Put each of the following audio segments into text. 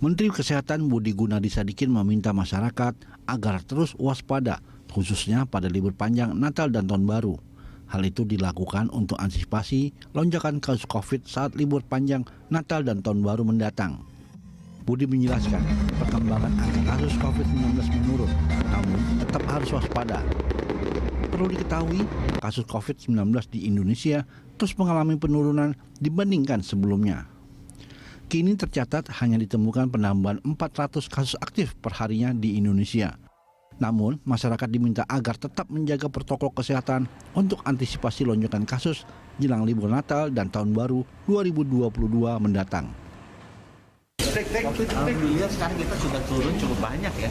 Menteri Kesehatan Budi Gunadi Sadikin meminta masyarakat agar terus waspada, khususnya pada libur panjang Natal dan Tahun Baru. Hal itu dilakukan untuk antisipasi lonjakan kasus COVID saat libur panjang Natal dan Tahun Baru mendatang. Budi menjelaskan, perkembangan angka kasus COVID-19 menurun, namun tetap harus waspada. Perlu diketahui, kasus COVID-19 di Indonesia terus mengalami penurunan dibandingkan sebelumnya. Kini tercatat hanya ditemukan penambahan 400 kasus aktif perharinya di Indonesia. Namun, masyarakat diminta agar tetap menjaga protokol kesehatan untuk antisipasi lonjakan kasus jelang libur Natal dan Tahun Baru 2022 mendatang. Alhamdulillah sekarang kita sudah turun cukup banyak ya.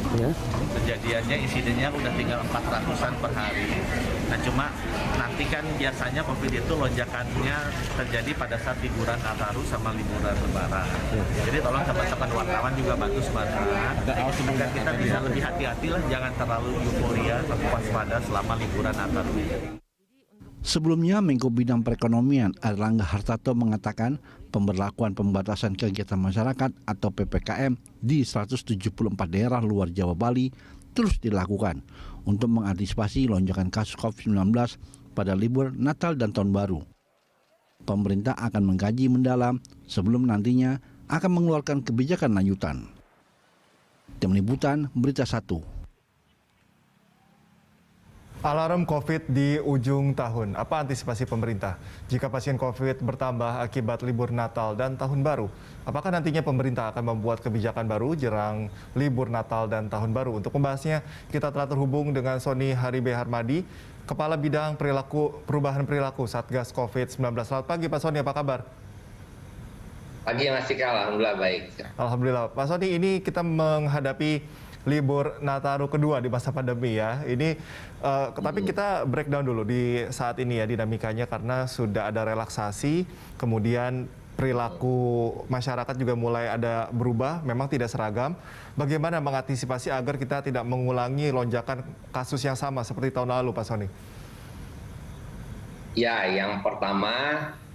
Kejadiannya, insidennya udah tinggal 400-an per hari. Nah cuma nanti kan biasanya COVID itu lonjakannya terjadi pada saat liburan Nataru sama liburan Lebaran. Jadi tolong teman-teman wartawan juga bantu semangat agar kita bisa lebih hati-hati lah, jangan terlalu euforia, tapi waspada selama liburan Nataru. Sebelumnya, Menko Bidang Perekonomian Airlangga Hartarto mengatakan pemberlakuan pembatasan kegiatan masyarakat atau PPKM di 174 daerah luar Jawa Bali terus dilakukan untuk mengantisipasi lonjakan kasus COVID-19 pada libur Natal dan Tahun Baru. Pemerintah akan mengkaji mendalam sebelum nantinya akan mengeluarkan kebijakan lanjutan. Tim Liputan Berita 1. Alarm COVID di ujung tahun. Apa antisipasi pemerintah jika pasien COVID bertambah akibat libur Natal dan Tahun Baru? Apakah nantinya pemerintah akan membuat kebijakan baru jelang libur Natal dan Tahun Baru? Untuk membahasnya, kita telah terhubung dengan Sony Haribe Harmadi, Kepala Bidang Perubahan Perilaku Satgas COVID-19. Selamat pagi Pak Sony, apa kabar? Pagi Mas Cika, alhamdulillah baik. Alhamdulillah. Pak Sony, ini kita menghadapi libur Nataru kedua di masa pandemi ya. Ini tapi kita breakdown dulu di saat ini ya dinamikanya, karena sudah ada relaksasi, kemudian perilaku masyarakat juga mulai ada berubah, memang tidak seragam. Bagaimana mengantisipasi agar kita tidak mengulangi lonjakan kasus yang sama seperti tahun lalu, Pak Sony? Ya, yang pertama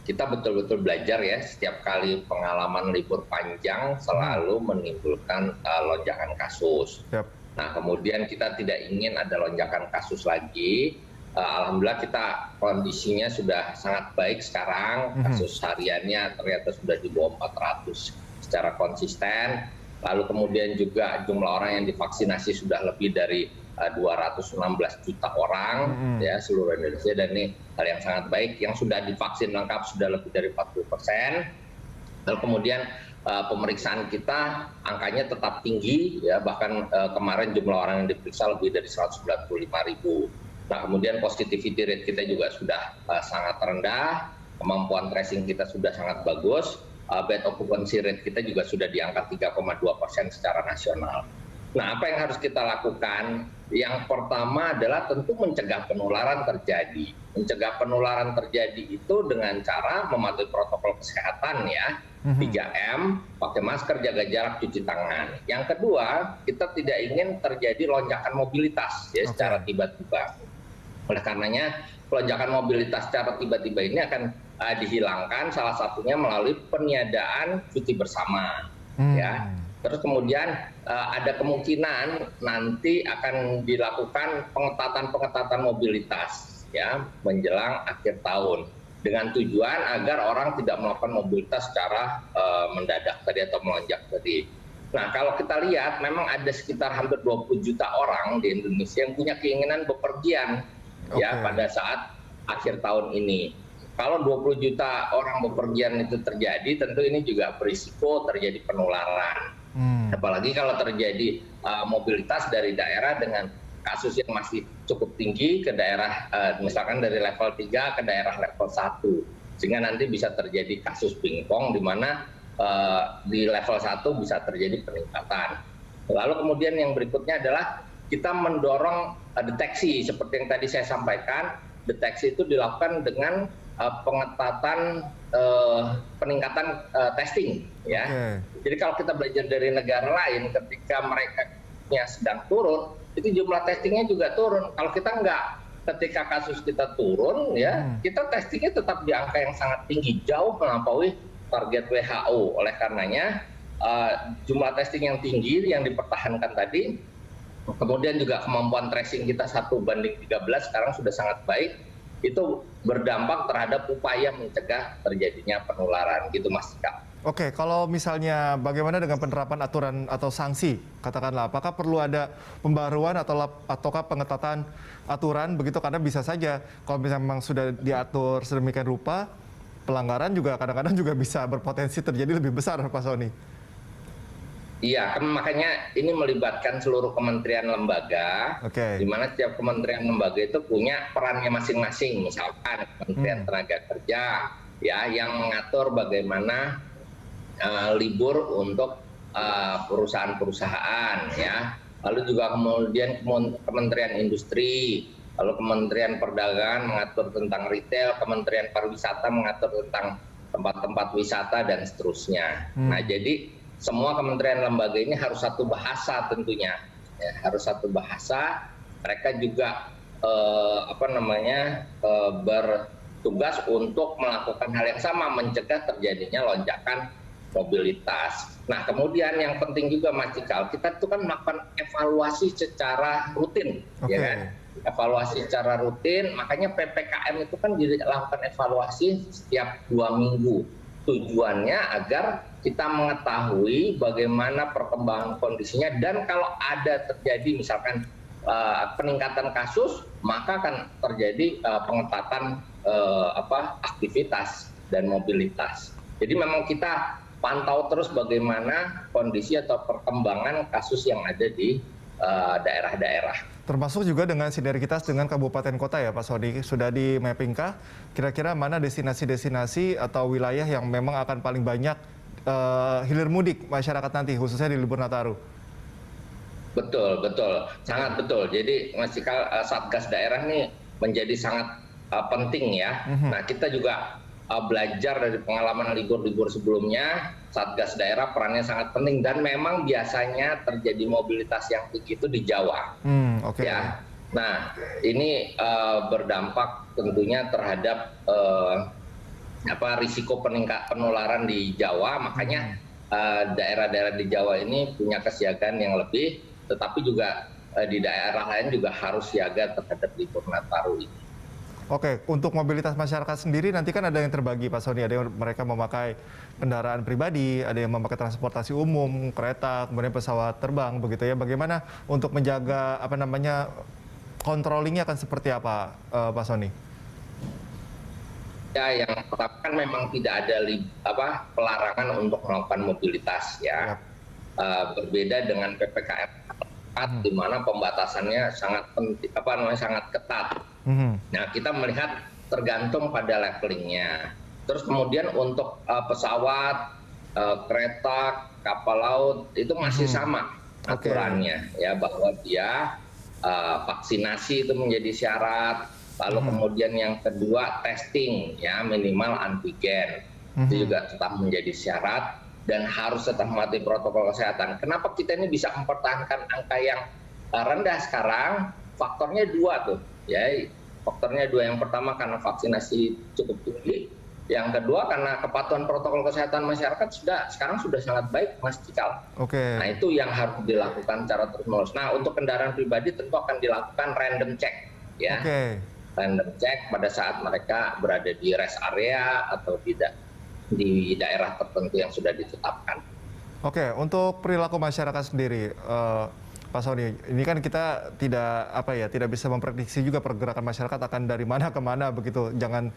kita betul-betul belajar ya, setiap kali pengalaman libur panjang selalu menimbulkan lonjakan kasus. Yep. Nah, kemudian kita tidak ingin ada lonjakan kasus lagi. Alhamdulillah kita kondisinya sudah sangat baik sekarang, kasus hariannya ternyata sudah di bawah 400 secara konsisten. Lalu kemudian juga jumlah orang yang divaksinasi sudah lebih dari 216 juta orang ya seluruh Indonesia, dan ini hal yang sangat baik. Yang sudah divaksin lengkap sudah lebih dari 40%. Lalu kemudian pemeriksaan kita angkanya tetap tinggi ya, bahkan kemarin jumlah orang yang diperiksa lebih dari 195.000. Nah, kemudian positivity rate kita juga sudah sangat rendah, kemampuan tracing kita sudah sangat bagus, bed occupancy rate kita juga sudah di angka 3,2% secara nasional. Nah, apa yang harus kita lakukan? Yang pertama adalah tentu mencegah penularan terjadi. Mencegah penularan terjadi itu dengan cara mematuhi protokol kesehatan ya, 3M, pakai masker, jaga jarak, cuci tangan. Yang kedua, kita tidak ingin terjadi lonjakan mobilitas ya secara tiba-tiba. Oleh karenanya, lonjakan mobilitas secara tiba-tiba ini akan dihilangkan, salah satunya melalui peniadaan cuti bersama ya. Terus kemudian ada kemungkinan nanti akan dilakukan pengetatan mobilitas ya menjelang akhir tahun, dengan tujuan agar orang tidak melakukan mobilitas secara mendadak tadi atau melonjak tadi. Nah, kalau kita lihat memang ada sekitar hampir 20 juta orang di Indonesia yang punya keinginan bepergian ya pada saat akhir tahun ini. Kalau 20 juta orang bepergian itu terjadi, tentu ini juga berisiko terjadi penularan. Apalagi kalau terjadi mobilitas dari daerah dengan kasus yang masih cukup tinggi ke daerah, misalkan dari level 3 ke daerah level 1. Sehingga nanti bisa terjadi kasus pingpong di mana di level 1 bisa terjadi peningkatan. Lalu kemudian yang berikutnya adalah kita mendorong deteksi, seperti yang tadi saya sampaikan. Deteksi itu dilakukan dengan pengetatan peningkatan testing ya. Jadi kalau kita belajar dari negara lain, ketika mereka sedang turun, itu jumlah testingnya juga turun. Kalau kita enggak, ketika kasus kita turun ya, kita testingnya tetap di angka yang sangat tinggi, jauh melampaui target WHO. Oleh karenanya jumlah testing yang tinggi yang dipertahankan tadi, kemudian juga kemampuan tracing kita 1:13 sekarang sudah sangat baik, itu berdampak terhadap upaya mencegah terjadinya penularan gitu Mas Kak. Oke, kalau misalnya bagaimana dengan penerapan aturan atau sanksi, katakanlah, apakah perlu ada pembaruan ataukah pengetatan aturan begitu, karena bisa saja kalau misalnya memang sudah diatur sedemikian rupa, pelanggaran juga kadang-kadang juga bisa berpotensi terjadi lebih besar, Pak Sony. Iya, makanya ini melibatkan seluruh kementerian lembaga, di mana setiap kementerian lembaga itu punya perannya masing-masing. Misalkan Kementerian Tenaga Kerja, ya, yang mengatur bagaimana libur untuk perusahaan-perusahaan, ya. Lalu juga kemudian Kementerian Industri, lalu Kementerian Perdagangan mengatur tentang retail, Kementerian Pariwisata mengatur tentang tempat-tempat wisata dan seterusnya. Nah, jadi semua kementerian lembaga ini harus satu bahasa tentunya, ya, harus satu bahasa. Mereka juga bertugas untuk melakukan hal yang sama, mencegah terjadinya lonjakan mobilitas. Nah, kemudian yang penting juga Mas Cikal, kita itu kan melakukan evaluasi secara rutin, ya kan? Evaluasi secara rutin, makanya PPKM itu kan dilakukan evaluasi setiap 2 minggu. Tujuannya agar kita mengetahui bagaimana perkembangan kondisinya, dan kalau ada terjadi misalkan peningkatan kasus, maka akan terjadi pengetatan aktivitas dan mobilitas. Jadi memang kita pantau terus bagaimana kondisi atau perkembangan kasus yang ada di daerah-daerah. Termasuk juga dengan sinergitas dengan kabupaten kota ya Pak Sony, sudah di mapping kah? Kira-kira mana destinasi-destinasi atau wilayah yang memang akan paling banyak hilir mudik masyarakat nanti, khususnya di libur Nataru? Betul, sangat betul. Jadi Mas Cikal, Satgas daerah ini menjadi sangat penting ya. Nah, kita juga belajar dari pengalaman libur-libur sebelumnya, Satgas daerah perannya sangat penting, dan memang biasanya terjadi mobilitas yang tinggi itu di Jawa. Ya. Nah, ini berdampak tentunya terhadap risiko penularan di Jawa. Makanya daerah-daerah di Jawa ini punya kesiagaan yang lebih, tetapi juga di daerah lain juga harus siaga terhadap libur Nataru ini. Oke, untuk mobilitas masyarakat sendiri nanti kan ada yang terbagi Pak Sony, ada yang mereka memakai kendaraan pribadi, ada yang memakai transportasi umum, kereta, kemudian pesawat terbang begitu ya. Bagaimana untuk menjaga controllingnya akan seperti apa Pak Sony? Ya, yang pertama kan memang tidak ada pelarangan untuk melakukan mobilitas ya. Berbeda dengan PPKM di mana pembatasannya sangat sangat ketat. Nah, kita melihat tergantung pada levelingnya. Terus kemudian untuk pesawat, kereta, kapal laut itu masih sama aturannya, ya, bahwa dia vaksinasi itu menjadi syarat. Lalu kemudian yang kedua testing, ya, minimal antigen itu juga tetap menjadi syarat dan harus tetap mematuhi protokol kesehatan. Kenapa kita ini bisa mempertahankan angka yang rendah sekarang? Faktornya 2 tuh, ya. Faktornya 2. Yang pertama karena vaksinasi cukup tinggi, yang kedua karena kepatuhan protokol kesehatan masyarakat sekarang sudah sangat baik, Mas Cikal. Nah, itu yang harus dilakukan secara terus-menerus. Nah, untuk kendaraan pribadi tentu akan dilakukan random check, ya. Random check pada saat mereka berada di rest area atau tidak di daerah tertentu yang sudah ditetapkan. Oke, untuk perilaku masyarakat sendiri, Pak Sony, ini kan kita tidak bisa memprediksi juga pergerakan masyarakat akan dari mana ke mana begitu. Jangan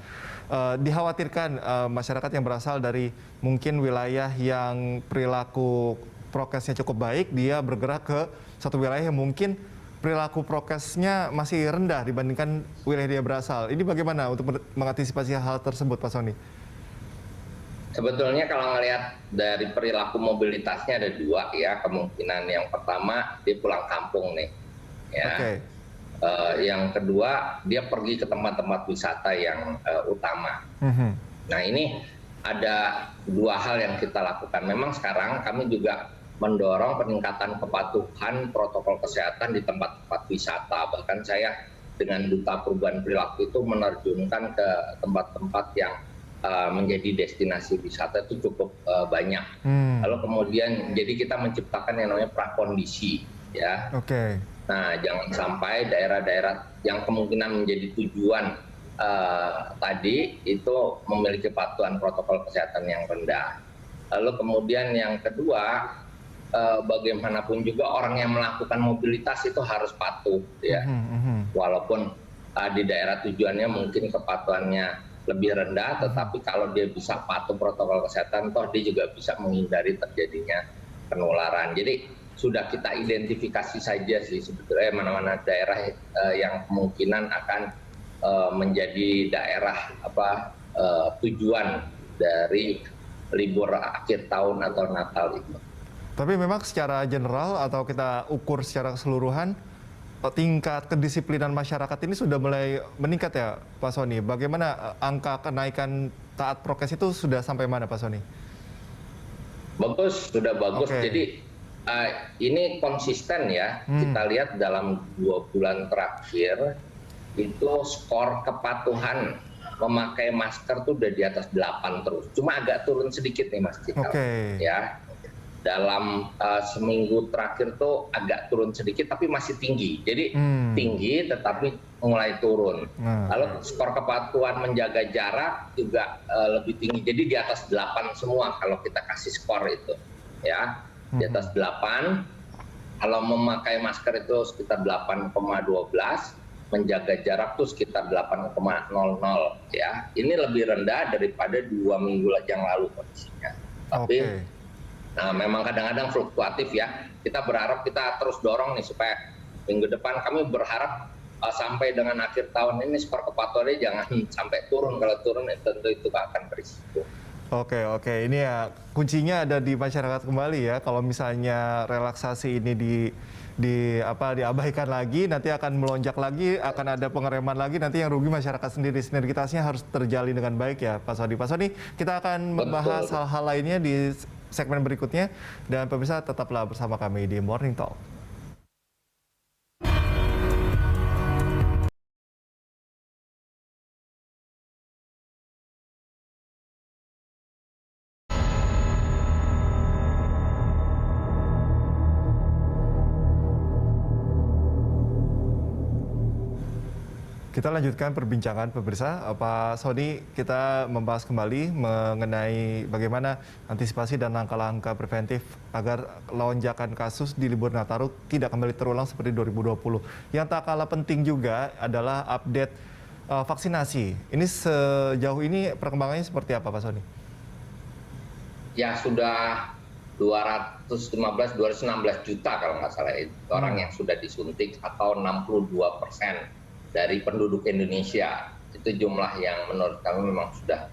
dikhawatirkan masyarakat yang berasal dari mungkin wilayah yang perilaku prokesnya cukup baik, dia bergerak ke satu wilayah yang mungkin perilaku prokesnya masih rendah dibandingkan wilayah dia berasal. Ini bagaimana untuk mengantisipasi hal tersebut, Pak Sony? Sebetulnya kalau ngelihat dari perilaku mobilitasnya ada 2 ya kemungkinan. Yang pertama dia pulang kampung nih, ya. Yang kedua dia pergi ke tempat-tempat wisata yang utama. Nah, ini ada 2 hal yang kita lakukan. Memang sekarang kami juga mendorong peningkatan kepatuhan protokol kesehatan di tempat-tempat wisata. Bahkan saya dengan Duta Perubahan Perilaku itu menerjunkan ke tempat-tempat yang menjadi destinasi wisata itu cukup banyak. Lalu kemudian jadi kita menciptakan yang namanya prakondisi, ya. Oke. Nah, jangan sampai daerah-daerah yang kemungkinan menjadi tujuan tadi itu memiliki patuhan protokol kesehatan yang rendah. Lalu kemudian yang kedua, bagaimanapun juga orang yang melakukan mobilitas itu harus patuh, ya. Walaupun di daerah tujuannya mungkin kepatuhannya lebih rendah, tetapi kalau dia bisa patuh protokol kesehatan, toh dia juga bisa menghindari terjadinya penularan. Jadi sudah kita identifikasi saja sih sebetulnya mana-mana daerah yang kemungkinan akan menjadi daerah tujuan dari libur akhir tahun atau Natal itu. Tapi memang secara general atau kita ukur secara keseluruhan, tingkat kedisiplinan masyarakat ini sudah mulai meningkat ya Pak Sony. Bagaimana angka kenaikan taat prokes itu sudah sampai mana Pak Sony? Bagus, sudah bagus. Oke. Jadi ini konsisten ya. Kita lihat dalam 2 bulan terakhir itu skor kepatuhan memakai masker tuh udah di atas 8 terus. Cuma agak turun sedikit nih Mas Cikal. Oke. Ya. Dalam seminggu terakhir tuh agak turun sedikit tapi masih tinggi. Jadi tinggi tetapi mulai turun. Lalu skor kepatuhan menjaga jarak juga lebih tinggi. Jadi di atas 8 semua kalau kita kasih skor itu. Ya, di atas 8. Kalau memakai masker itu sekitar 8,12, menjaga jarak tuh sekitar 8,00 ya. Ini lebih rendah daripada 2 minggu yang lalu kondisinya. Tapi nah, memang kadang-kadang fluktuatif ya. Kita berharap kita terus dorong nih supaya minggu depan kami berharap sampai dengan akhir tahun ini skor kepatuhannya jangan sampai turun. Kalau turun tentu itu akan berisiko. Oke, ini ya kuncinya ada di masyarakat kembali ya. Kalau misalnya relaksasi ini diabaikan lagi, nanti akan melonjak lagi, akan ada pengereman lagi, nanti yang rugi masyarakat sendiri. Sinergitasnya harus terjalin dengan baik ya Pak Sony. Pak Sony, kita akan membahas hal-hal lainnya di segmen berikutnya, dan pemirsa tetaplah bersama kami di Morning Talk. Kita lanjutkan perbincangan pemirsa. Pak Sony, kita membahas kembali mengenai bagaimana antisipasi dan langkah-langkah preventif agar lonjakan kasus di libur Nataru tidak kembali terulang seperti 2020. Yang tak kalah penting juga adalah update vaksinasi. Ini sejauh ini perkembangannya seperti apa Pak Sony? Ya sudah 216 juta kalau nggak salah itu orang yang sudah disuntik atau 62% dari penduduk Indonesia. Itu jumlah yang menurut kami memang sudah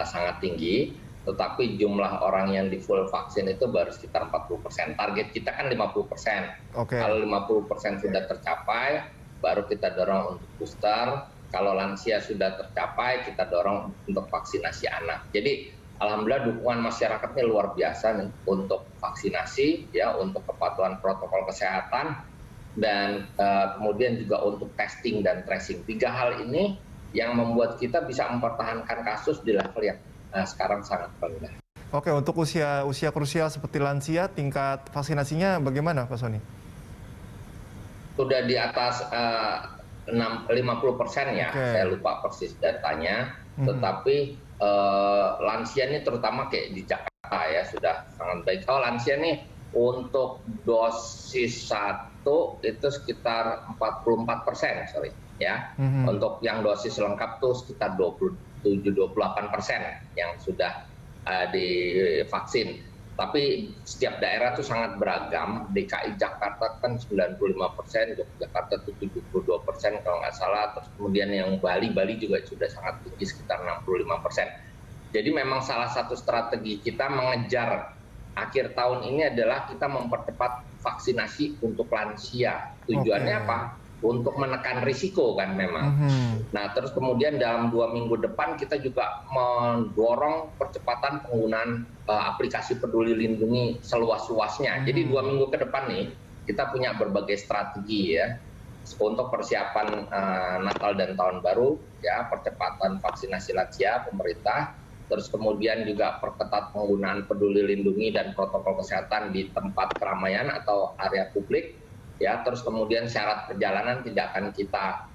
sangat tinggi, tetapi jumlah orang yang di full vaksin itu baru sekitar 40%. Target kita kan 50%. Kalau 50% sudah tercapai, baru kita dorong untuk booster. Kalau lansia sudah tercapai, kita dorong untuk vaksinasi anak. Jadi alhamdulillah dukungan masyarakatnya luar biasa nih untuk vaksinasi, ya, untuk kepatuhan protokol kesehatan, dan kemudian juga untuk testing dan tracing. 3 hal ini yang membuat kita bisa mempertahankan kasus di level yang sekarang sangat rendah. Oke, untuk usia krusial seperti lansia, tingkat vaksinasinya bagaimana Pak Sony? Sudah di atas 50% ya, saya lupa persis datanya. Tetapi lansia ini terutama kayak di Jakarta ya sudah sangat baik. Kalau lansia nih untuk dosis 1 itu sekitar 44%, ya. Untuk yang dosis lengkap tuh sekitar 27-28% yang sudah divaksin. Tapi setiap daerah tuh sangat beragam. DKI Jakarta kan 95%, Yogyakarta tuh 72% kalau nggak salah. Terus kemudian yang Bali juga sudah sangat tinggi sekitar 65%. Jadi memang salah satu strategi kita mengejar akhir tahun ini adalah kita mempercepat vaksinasi untuk lansia. Tujuannya apa? Untuk menekan risiko kan memang. Nah terus kemudian dalam 2 minggu depan kita juga mendorong percepatan penggunaan aplikasi Peduli Lindungi seluas-luasnya. Jadi 2 minggu ke depan nih kita punya berbagai strategi ya untuk persiapan Natal dan Tahun Baru, ya, percepatan vaksinasi lansia pemerintah. terus kemudian juga perketat penggunaan peduli lindungi dan protokol kesehatan di tempat keramaian atau area publik, ya. Terus kemudian syarat perjalanan tidak akan kita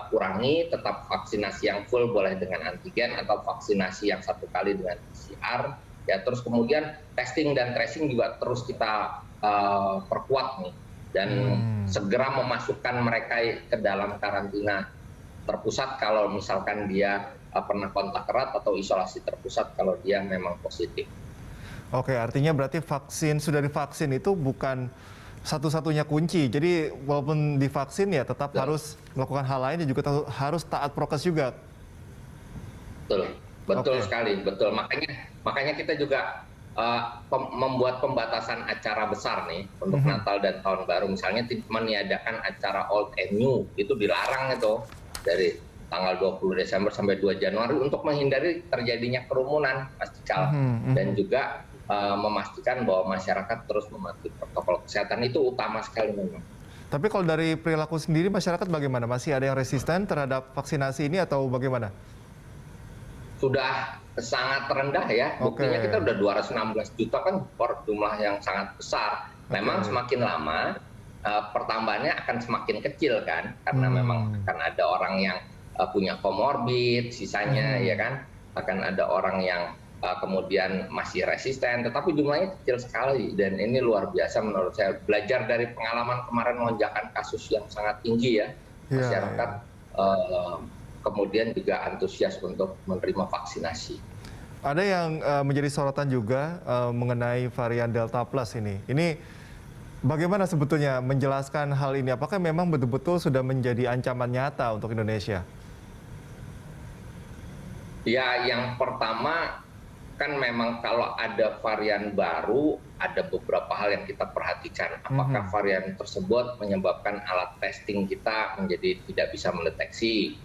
kurangi, tetap vaksinasi yang full boleh dengan antigen atau vaksinasi yang 1 kali dengan PCR, ya. Terus kemudian testing dan tracing juga terus kita perkuat nih, dan segera memasukkan mereka ke dalam karantina terpusat kalau misalkan dia pernah kontak erat atau isolasi terpusat kalau dia memang positif. Oke, artinya berarti sudah divaksin itu bukan satu-satunya kunci. Jadi walaupun divaksin ya tetap harus melakukan hal lain dan juga harus taat prokes juga. Betul sekali, betul. Makanya kita juga membuat pembatasan acara besar nih untuk Natal dan Tahun Baru. Misalnya meniadakan acara old and new, itu dilarang itu dari tanggal 20 Desember sampai 2 Januari untuk menghindari terjadinya kerumunan, Mas Cikal. Dan juga memastikan bahwa masyarakat terus mematuhi protokol kesehatan, itu utama sekali memang. Tapi kalau dari perilaku sendiri masyarakat bagaimana? Masih ada yang resisten terhadap vaksinasi ini atau bagaimana? Sudah sangat rendah ya. Buktinya kita udah 216 juta kan jumlah yang sangat besar. Memang semakin lama pertambahannya akan semakin kecil kan, karena memang akan ada orang yang punya komorbid, sisanya ya kan akan ada orang yang kemudian masih resisten, tetapi jumlahnya kecil sekali, dan ini luar biasa menurut saya. Belajar dari pengalaman kemarin lonjakan kasus yang sangat tinggi ya, masyarakat kemudian juga antusias untuk menerima vaksinasi. Ada yang menjadi sorotan juga mengenai varian Delta Plus ini. Ini bagaimana sebetulnya menjelaskan hal ini? Apakah memang betul-betul sudah menjadi ancaman nyata untuk Indonesia? Ya, yang pertama kan memang kalau ada varian baru, ada beberapa hal yang kita perhatikan. Apakah varian tersebut menyebabkan alat testing kita menjadi tidak bisa mendeteksi?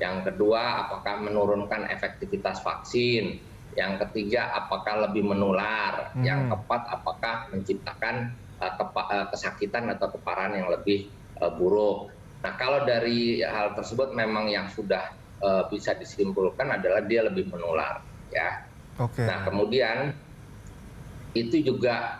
Yang kedua, apakah menurunkan efektivitas vaksin? Yang ketiga, apakah lebih menular? Yang keempat, apakah menciptakan kesakitan atau keparahan yang lebih buruk? Nah, kalau dari hal tersebut memang yang sudah bisa disimpulkan adalah dia lebih menular, ya. Nah, kemudian itu juga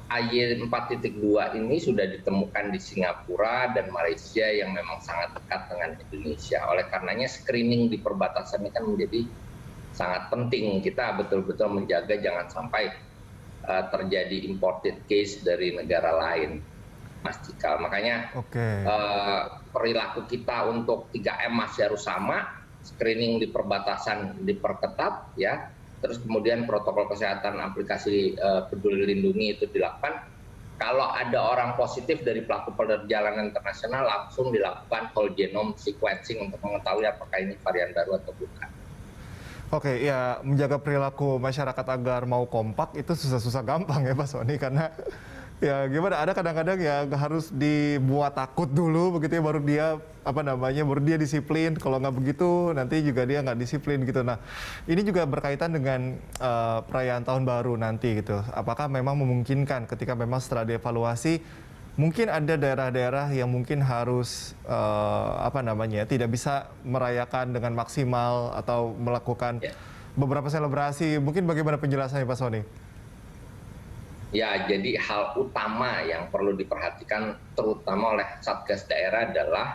AY 4.2 ini sudah ditemukan di Singapura dan Malaysia yang memang sangat dekat dengan Indonesia. Oleh karenanya screening di perbatasan ini kan menjadi sangat penting. Kita betul-betul menjaga jangan sampai terjadi imported case dari negara lain, Mas Cikal. Makanya perilaku kita untuk 3M masih harus sama. Screening di perbatasan diperketat, ya. Terus kemudian protokol kesehatan aplikasi peduli lindungi itu dilakukan. Kalau ada orang positif dari pelaku perjalanan internasional, langsung dilakukan whole genome sequencing untuk mengetahui apakah ini varian baru atau bukan. Oke, ya menjaga perilaku masyarakat agar mau kompak itu susah-susah gampang ya Pak Sony, karena ya gimana, ada kadang-kadang yang harus dibuat takut dulu begitu ya, baru dia disiplin. Kalau nggak begitu nanti juga dia nggak disiplin gitu. Nah, ini juga berkaitan dengan perayaan tahun baru nanti gitu. Apakah memang memungkinkan ketika memang setelah dievaluasi mungkin ada daerah-daerah yang mungkin harus tidak bisa merayakan dengan maksimal atau melakukan beberapa selebrasi. Mungkin bagaimana penjelasannya Pak Sony? Ya, jadi hal utama yang perlu diperhatikan terutama oleh Satgas daerah adalah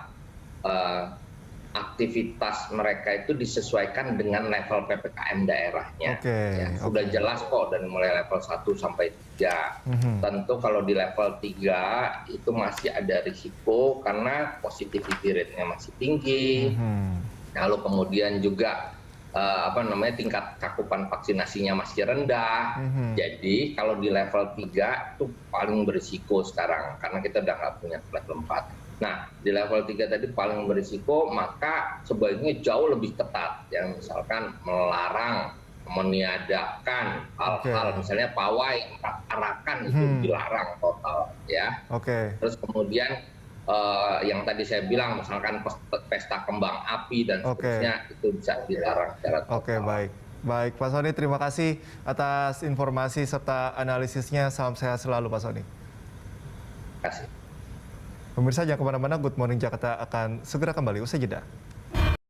aktivitas mereka itu disesuaikan dengan level PPKM daerahnya. Sudah jelas kok dari mulai level 1 sampai 3. Tentu kalau di level 3 itu masih ada risiko karena positivity rate-nya masih tinggi. Lalu kemudian juga tingkat cakupan vaksinasinya masih rendah. Jadi kalau di level 3 itu paling berisiko sekarang karena kita udah nggak punya level 4. Nah, di level 3 tadi paling berisiko, maka sebaiknya jauh lebih ketat. Yang misalkan melarang, meniadakan hal-hal misalnya pawai, arak-arakan itu dilarang total, ya. Terus kemudian yang tadi saya bilang misalkan pesta kembang api dan seterusnya itu bisa dilarang secara total. Baik Pak Sony, terima kasih atas informasi serta analisisnya. Salam sehat selalu Pak Sony. Terima kasih. Pemirsa jangan kemana-mana, Good Morning Jakarta akan segera kembali usai jeda.